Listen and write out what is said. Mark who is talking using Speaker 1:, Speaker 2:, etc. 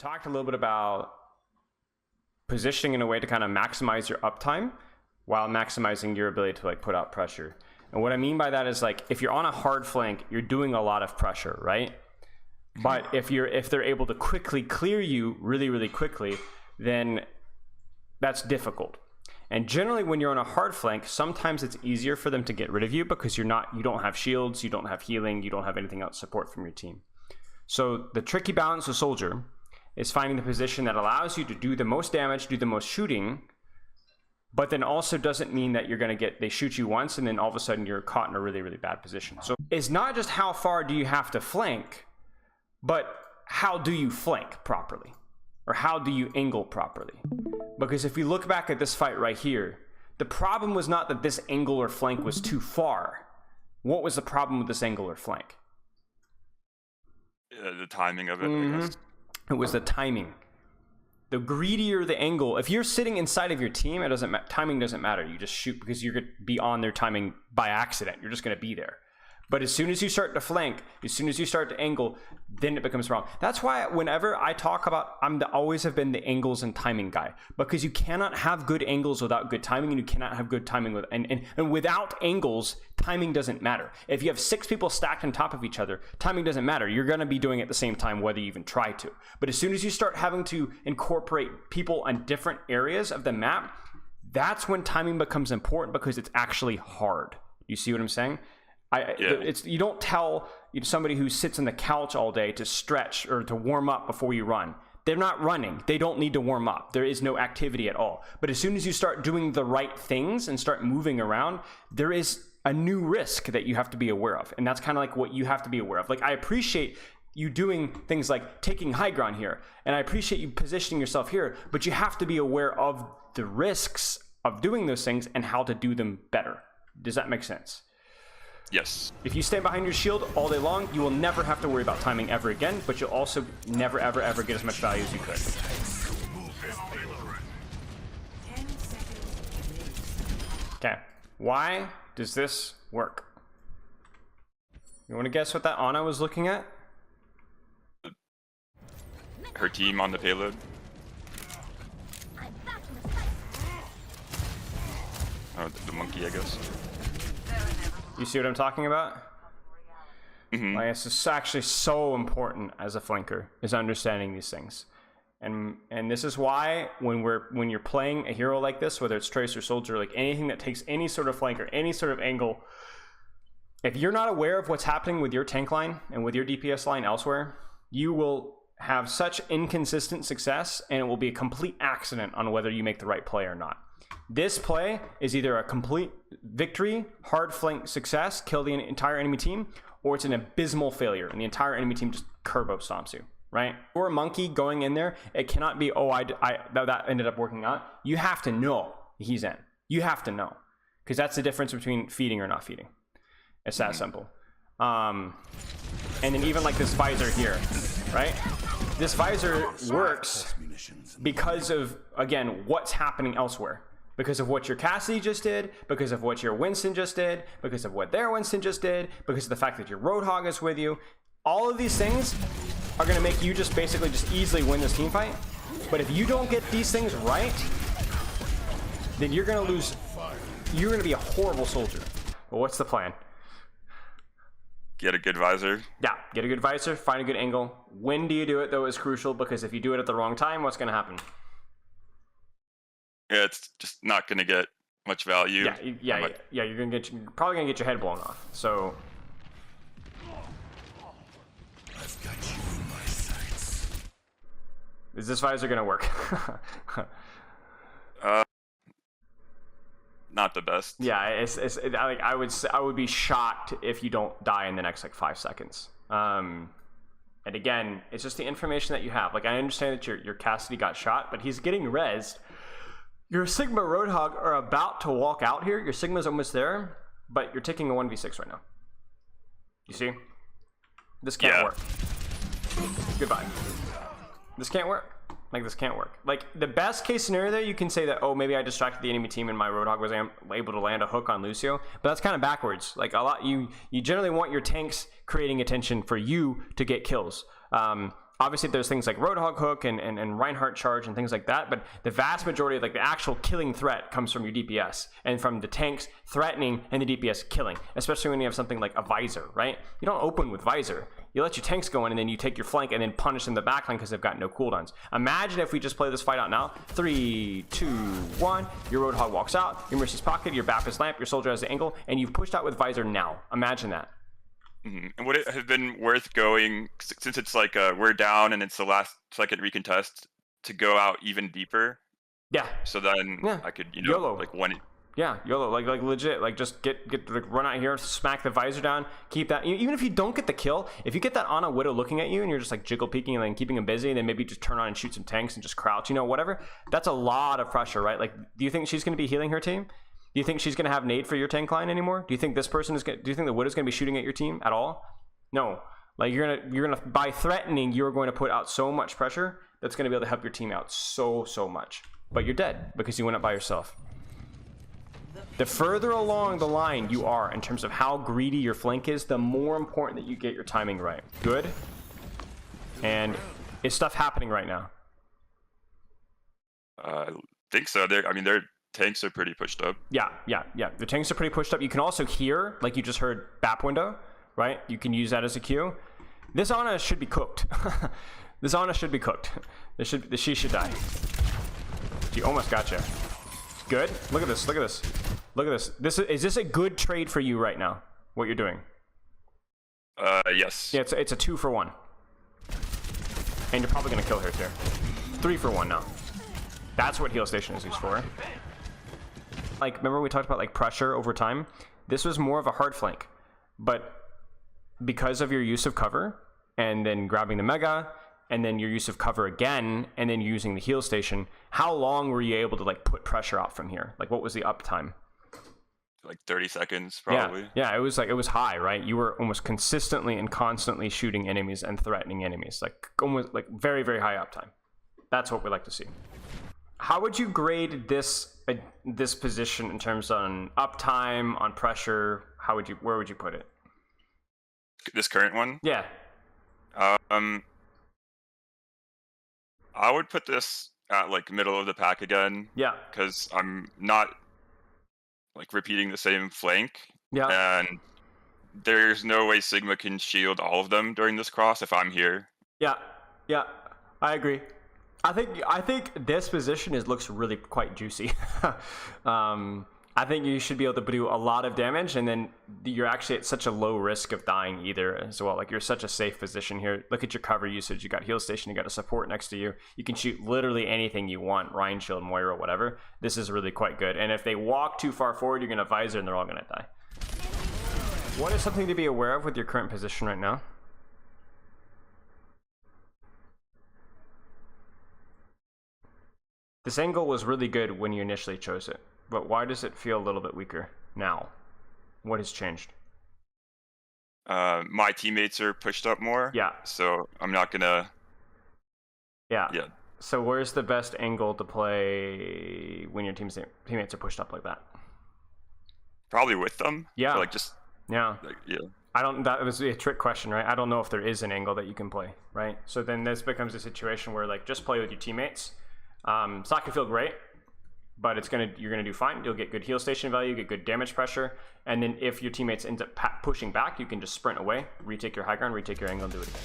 Speaker 1: talked a little bit about positioning in a way to kind of maximize your uptime while maximizing your ability to like put out pressure. And what I mean by that is like, if you're on a hard flank, you're doing a lot of pressure, right? But if they're able to quickly clear you really, really quickly, then that's difficult. And generally when you're on a hard flank, sometimes it's easier for them to get rid of you because you don't have shields, you don't have healing, you don't have anything else support from your team. So the tricky balance with Soldier is finding the position that allows you to do the most damage, do the most shooting, but then also doesn't mean that you're going to they shoot you once and then all of a sudden you're caught in a really, really bad position. So it's not just how far do you have to flank, but how do you flank properly? Or how do you angle properly? Because if you look back at this fight right here, the problem was not that this angle or flank was too far. What was the problem with this angle or flank?
Speaker 2: The timing of it, I guess.
Speaker 1: It was the timing. The greedier the angle, if you're sitting inside of your team, timing doesn't matter. You just shoot because you're going to be on their timing by accident. You're just going to be there. But as soon as you start to flank, as soon as you start to angle, then it becomes wrong. That's why whenever I talk about, always have been the angles and timing guy, because you cannot have good angles without good timing, and you cannot have good timing and without angles, timing doesn't matter. If you have 6 people stacked on top of each other, timing doesn't matter. You're going to be doing it at the same time, whether you even try to. But as soon as you start having to incorporate people on different areas of the map, that's when timing becomes important because it's actually hard. You see what I'm saying? You don't tell somebody who sits on the couch all day to stretch or to warm up before you run. They're not running. They don't need to warm up. There is no activity at all. But as soon as you start doing the right things and start moving around, there is a new risk that you have to be aware of. And that's kind of like what you have to be aware of. Like, I appreciate you doing things like taking high ground here, and I appreciate you positioning yourself here, but you have to be aware of the risks of doing those things and how to do them better. Does that make sense?
Speaker 2: Yes.
Speaker 1: If you stand behind your shield all day long, you will never have to worry about timing ever again, but you'll also never, ever, ever get as much value as you could. Okay, why does this work? You want to guess what that Ana was looking at?
Speaker 2: Her team on the payload. Oh, the monkey, I guess.
Speaker 1: You see what I'm talking about?
Speaker 2: Mm-hmm.
Speaker 1: Like, it's just actually so important as a flanker, is understanding these things. And this is why when you're playing a hero like this, whether it's Trace or Soldier, like anything that takes any sort of flank or any sort of angle, if you're not aware of what's happening with your tank line and with your DPS line elsewhere, you will have such inconsistent success, and it will be a complete accident on whether you make the right play or not. This play is either a complete victory, hard flank success, kill the entire enemy team, or it's an abysmal failure and the entire enemy team just turbo stomps you, right? Or a monkey going in there, it cannot be, oh, that ended up working out. You have to know he's in. You have to know, because that's the difference between feeding or not feeding. It's that simple. And then even like this visor here, right? This visor works because of, again, what's happening elsewhere. Because of what your Cassidy just did, because of what your Winston just did, because of what their Winston just did, because of the fact that your Roadhog is with you. All of these things are going to make you just basically just easily win this team fight. But if you don't get these things right, then you're going to lose. You're going to be a horrible soldier. Well, what's the plan?
Speaker 2: Get a good visor.
Speaker 1: Yeah, get a good visor, find a good angle. When do you do it, though, is crucial, because if you do it at the wrong time, what's going to happen?
Speaker 2: Yeah, it's just not going to get much value.
Speaker 1: Yeah, you're probably gonna get your head blown off. So
Speaker 3: I've got you in my sights.
Speaker 1: Is this visor gonna work?
Speaker 2: Not the best.
Speaker 1: Yeah, I would be shocked if you don't die in the next like 5 seconds. And again, it's just the information that you have. Like, I understand that your Cassidy got shot, but he's getting rezzed. Your Sigma Roadhog are about to walk out here. Your Sigma's almost there, but you're taking a 1v6 right now. You see? This can't work. Goodbye. This can't work. Like, this can't work. Like, the best case scenario there, you can say that, oh, maybe I distracted the enemy team and my Roadhog was able to land a hook on Lucio, but that's kind of backwards. Like, you generally want your tanks creating attention for you to get kills. Obviously, there's things like Roadhog Hook and Reinhardt Charge and things like that, but the vast majority of like the actual killing threat comes from your DPS and from the tanks threatening and the DPS killing, especially when you have something like a Visor, right? You don't open with Visor. You let your tanks go in and then you take your flank and then punish them in the backline because they've got no cooldowns. Imagine if we just play this fight out now. 3, 2, 1. Your Roadhog walks out, your Mercy's pocket, your Baptist lamp, your soldier has the angle, and you've pushed out with Visor now. Imagine that.
Speaker 2: And would it have been worth going, since it's like we're down and it's the last second recontest, to go out even deeper?
Speaker 1: Yeah.
Speaker 2: So then I could,
Speaker 1: YOLO.
Speaker 2: like one.
Speaker 1: Yeah, YOLO, like legit, like just get like run out here, smack the Visor down, keep that. Even if you don't get the kill, if you get that Ana Widow looking at you and you're just like jiggle peeking and then keeping him busy, and then maybe just turn on and shoot some tanks and just crouch, whatever. That's a lot of pressure, right? Like, do you think she's going to be healing her team? Do you think she's going to have nade for your tank line anymore? Do you think this person is? Do you think the Widow's going to be shooting at your team at all? No. Like you're gonna by threatening, you're going to put out so much pressure that's going to be able to help your team out so much. But you're dead because you went up by yourself. The further along the line you are in terms of how greedy your flank is, the more important that you get your timing right. Good. And is stuff happening right now?
Speaker 2: I think so. Their tanks are pretty pushed up.
Speaker 1: Yeah. The tanks are pretty pushed up. You can also hear, like you just heard, BAP window, right? You can use that as a cue. This Ana should be cooked. This Ana should be cooked. She should die. She almost got you. Good. Look at this. Look at this. Look at this. Is this a good trade for you right now? What you're doing?
Speaker 2: Yes.
Speaker 1: Yeah, it's a 2 for 1. And you're probably gonna kill her too. 3 for 1 now. That's what heal station is used for. Like, remember we talked about like pressure over time? This was more of a hard flank, but because of your use of cover and then grabbing the mega and then your use of cover again and then using the heal station, how long were you able to like put pressure out from here? Like, what was the uptime?
Speaker 2: Like 30 seconds probably.
Speaker 1: Yeah, it was high, right? You were almost consistently and constantly shooting enemies and threatening enemies, like almost like very high uptime. That's what we like to see. How would you grade this position in terms on uptime, on pressure? Where would you put it?
Speaker 2: This current one?
Speaker 1: Yeah.
Speaker 2: I would put this at like middle of the pack again.
Speaker 1: Yeah.
Speaker 2: Because I'm not like repeating the same flank.
Speaker 1: Yeah.
Speaker 2: And there's no way Sigma can shield all of them during this cross if I'm here.
Speaker 1: Yeah. I agree. I think this position looks really quite juicy. I think you should be able to do a lot of damage, and then you're actually at such a low risk of dying either as well. Like, you're such a safe position here. Look at your cover usage. You got heal station, you got a support next to you. You can shoot literally anything you want, Ryan Shield, Moira, whatever. This is really quite good. And if they walk too far forward, you're gonna Visor and they're all gonna die. What is something to be aware of with your current position right now? This angle was really good when you initially chose it, but why does it feel a little bit weaker now? What has changed?
Speaker 2: My teammates are pushed up more.
Speaker 1: Yeah.
Speaker 2: So I'm not gonna.
Speaker 1: Yeah.
Speaker 2: Yeah.
Speaker 1: So where's the best angle to play when your teammates are pushed up like that?
Speaker 2: Probably with them.
Speaker 1: Yeah.
Speaker 2: Or like just.
Speaker 1: Yeah.
Speaker 2: Like, yeah.
Speaker 1: That was a trick question, right? I don't know if there is an angle that you can play, right? So then this becomes a situation where like just play with your teammates. It's not gonna feel great, but you're gonna do fine. You'll get good heal station value, get good damage pressure, and then if your teammates end up pushing back, you can just sprint away, retake your high ground, retake your angle, and do it again.